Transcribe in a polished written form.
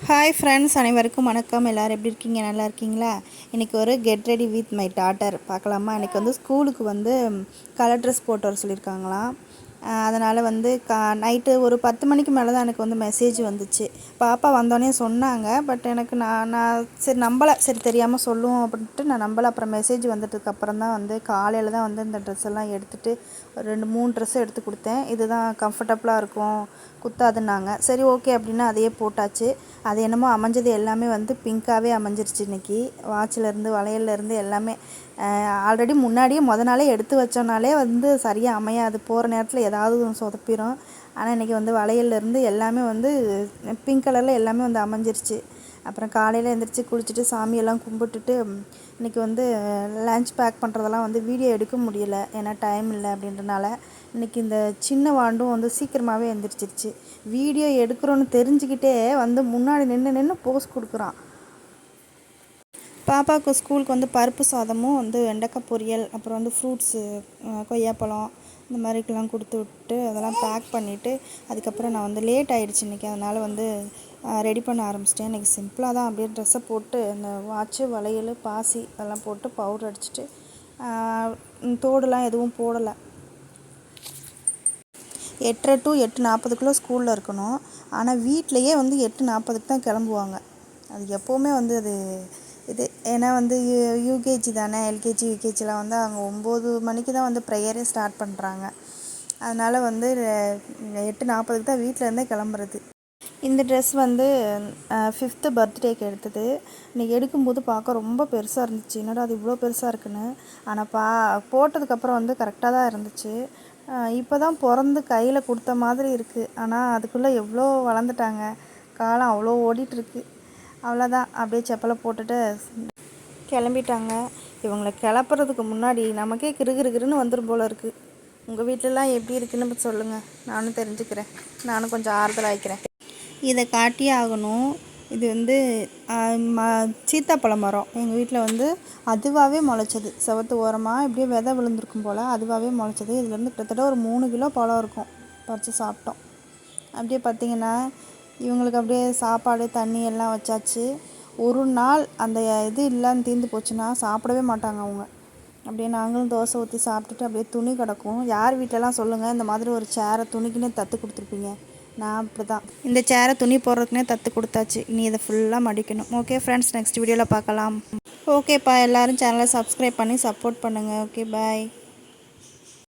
Hi friends, அனைவருக்கும் வணக்கம். எல்லோரும் எப்படி இருக்கீங்க? நல்லா இருக்கீங்களா? இன்றைக்கி ஒரு get ready with my daughter பார்க்கலாமா? இன்றைக்கி வந்து ஸ்கூலுக்கு வந்து கலர் ட்ரெஸ் போட்டு வர சொல்லியிருக்காங்களாம். அதனால் வந்து நைட்டு ஒரு 10 மணிக்கு மேலே தான் எனக்கு வந்து மெசேஜ் வந்துச்சு. பாப்பா வந்தோடனே சொன்னாங்க. பட் எனக்கு நான் சரி நம்பலை, சரி தெரியாமல் சொல்லுவோம் அப்படின்ட்டு நான் நம்பலை. அப்புறம் மெசேஜ் வந்துட்டதுக்கப்புறம் தான் வந்து காலையில் தான் வந்து இந்த ட்ரெஸ் எல்லாம் எடுத்துகிட்டு ஒரு 2-3 ட்ரெஸ்ஸு எடுத்து கொடுத்தேன். இதுதான் கம்ஃபர்டபுளாக இருக்கும், குத்தாதுன்னாங்க. சரி ஓகே அப்படின்னு அதையே போட்டாச்சு. அது என்னமோ அமைஞ்சது எல்லாமே வந்து பிங்க்காகவே அமைஞ்சிருச்சு. இன்றைக்கி வாட்சிலேருந்து வளையல்லேருந்து எல்லாமே ஆல்ரெடி முன்னாடியே நாளே எடுத்து வச்சோன்னாலே வந்து சரியாக அமையாது. போகிற நேரத்தில் ஏதாவது சொதப்பிடும். ஆனால் இன்றைக்கி வந்து வளையல்லேருந்து எல்லாமே வந்து பிங்க் கலரில் எல்லாமே வந்து அமைஞ்சிருச்சு. அப்புறம் காலையில் எழுந்திரிச்சி குளிச்சுட்டு சாமியெல்லாம் கும்பிட்டுட்டு இன்றைக்கி வந்து லன்ச் பேக் பண்ணுறதெல்லாம் வந்து வீடியோ எடுக்க முடியல, ஏன்னா டைம் இல்லை அப்படின்றனால. இன்றைக்கி இந்த சின்ன வாண்டும் வந்து சீக்கிரமாகவே எழுந்திரிச்சிருச்சு. வீடியோ எடுக்கிறோன்னு தெரிஞ்சுக்கிட்டே வந்து முன்னாடி நின்று போஸ் கொடுக்குறான். பாப்பாவுக்கு ஸ்கூலுக்கு வந்து பருப்பு சாதமும் வந்து வெண்டைக்காய் பொரியல், அப்புறம் வந்து ஃப்ரூட்ஸு, கொய்யாப்பழம் இந்த மாதிரிக்கெல்லாம் கொடுத்து விட்டு அதெல்லாம் பேக் பண்ணிவிட்டு அதுக்கப்புறம் நான் வந்து லேட் ஆகிடுச்சு இன்றைக்கி. அதனால் வந்து ரெடி பண்ண ஆரம்பிச்சிட்டேன். இன்றைக்கி சிம்பிளாக தான் அப்படியே ட்ரெஸ்ஸை போட்டு இந்த வாட்சு, வளையல், பாசி அதெல்லாம் போட்டு பவுடர் அடிச்சுட்டு தோடுலாம் எதுவும் போடலை. 8:30 to 8:40 ஸ்கூலில் இருக்கணும். ஆனால் வீட்டிலையே வந்து 8:40 தான் கிளம்புவாங்க. அது எப்போவுமே வந்து அது இது ஏன்னா வந்து யூகேஜி தானே, எல்கேஜி யூகேஜிலாம் வந்து அவங்க 9 மணிக்கு தான் வந்து ப்ரேயரே ஸ்டார்ட் பண்ணுறாங்க. அதனால் வந்து 8:40 தான் வீட்டிலேருந்தே கிளம்புறது. இந்த ட்ரெஸ் வந்து 5th பர்த்டேக்கு எடுத்தது. இன்றைக்கி எடுக்கும்போது பார்க்க ரொம்ப பெருசாக இருந்துச்சு. என்னடா அது இவ்வளோ பெருசாக இருக்குன்னு. ஆனால் போட்டதுக்கப்புறம் வந்து கரெக்டாக தான் இருந்துச்சு. இப்போ தான் பிறந்து கையில் கொடுத்த மாதிரி இருக்குது. ஆனால் அதுக்குள்ளே எவ்வளோ வளர்ந்துட்டாங்க. காலம் அவ்வளோ ஓடிட்டுருக்கு. அவ்வளோதான், அப்படியே செப்பலை போட்டுட்டு கிளம்பிட்டாங்க. இவங்களை கிளப்புறதுக்கு முன்னாடி நமக்கே கிறுகிறுன்னு வந்துடும் போல் இருக்குது. உங்கள் வீட்டிலலாம் எப்படி இருக்குன்னு சொல்லுங்கள், நானும் தெரிஞ்சுக்கிறேன். நானும் கொஞ்சம் ஆறுதல் ஆகிக்கிறேன். இதை காட்டியே ஆகணும். இது வந்து சீத்தாப்பழ மரம் எங்கள் வீட்டில் வந்து அதுவாகவே முளைச்சது. செவத்து ஓரமாக இப்படியே விதை விழுந்திருக்கும் போல் அதுவாகவே முளைச்சது. இதுலேருந்து கிட்டத்தட்ட ஒரு 3 கிலோ பழம் இருக்கும். பறித்து சாப்பிட்டோம். அப்படியே பார்த்திங்கன்னா இவங்களுக்கு அப்படியே சாப்பாடு தண்ணி எல்லாம் வச்சாச்சு. ஒரு நாள் அந்த இது இல்லாமல் தீர்ந்து போச்சுன்னா சாப்பிடவே மாட்டாங்க அவங்க. அப்படியே நாங்களும் தோசை ஊற்றி சாப்பிட்டுட்டு அப்படியே துணி கிடக்கும். யார் வீட்டிலலாம் சொல்லுங்கள் இந்த மாதிரி ஒரு சேரை துணிக்குன்னே தத்து கொடுத்துருப்பீங்க. நான் அப்படி தான் இந்த சேரை துணி போடுறதுக்குனே தத்து கொடுத்தாச்சு. இனி இதை ஃபுல்லாக மடிக்கணும். ஓகே ஃப்ரெண்ட்ஸ், நெக்ஸ்ட் வீடியோவில் பார்க்கலாம். ஓகேப்பா, எல்லோரும் சேனலை சப்ஸ்கிரைப் பண்ணி சப்போர்ட் பண்ணுங்கள். ஓகே, பாய்.